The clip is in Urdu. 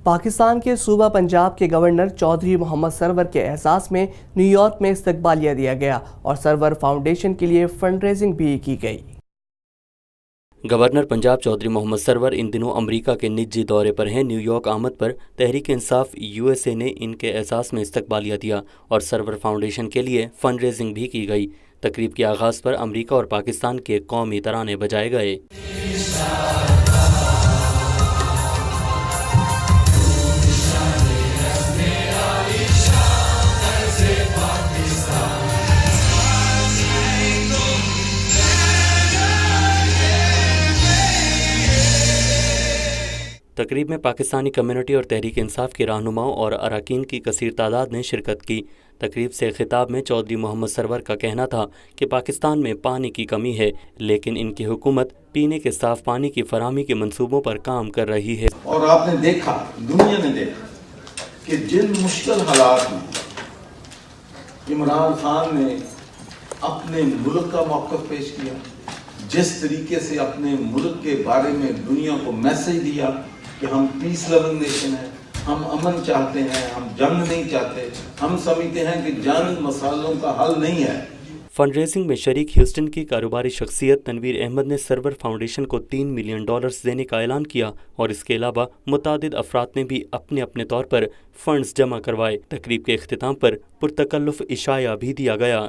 پاکستان کے صوبہ پنجاب کے گورنر چودھری محمد سرور کے اعزاز میں نیو یارک میں استقبالیہ دیا گیا اور سرور فاؤنڈیشن کے لیے فنڈ ریزنگ بھی کی گئی۔ گورنر پنجاب چودھری محمد سرور ان دنوں امریکہ کے نجی دورے پر ہیں۔ نیو یارک آمد پر تحریک انصاف USA نے ان کے اعزاز میں استقبالیہ دیا اور سرور فاؤنڈیشن کے لیے فنڈ ریزنگ بھی کی گئی۔ تقریب کے آغاز پر امریکہ اور پاکستان کے قومی ترانے بجائے گئے۔ تقریب میں پاکستانی کمیونٹی اور تحریک انصاف کے رہنماؤں اور اراکین کی کثیر تعداد نے شرکت کی۔ تقریب سے خطاب میں چودھری محمد سرور کا کہنا تھا کہ پاکستان میں پانی کی کمی ہے، لیکن ان کی حکومت پینے کے صاف پانی کی فراہمی کے منصوبوں پر کام کر رہی ہے۔ اور آپ نے دیکھا، دنیا نے دیکھا کہ جن مشکل حالات میں عمران خان نے اپنے ملک کا موقف پیش کیا، جس طریقے سے اپنے ملک کے بارے میں دنیا کو میسج دیا کہ ہم پیس لونگ نیشن ہیں، ہم امن چاہتے ہیں، ہم جنگ نہیں چاہتے، ہم سمجھتے ہیں کہ جنگ مسائلوں کا حل نہیں ہے۔ فنڈ ریزنگ میں شریک ہیوسٹن کی کاروباری شخصیت تنویر احمد نے سرور فاؤنڈیشن کو $3 ملین دینے کا اعلان کیا اور اس کے علاوہ متعدد افراد نے بھی اپنے اپنے طور پر فنڈز جمع کروائے۔ تقریب کے اختتام پر پرتکلف عشایہ بھی دیا گیا۔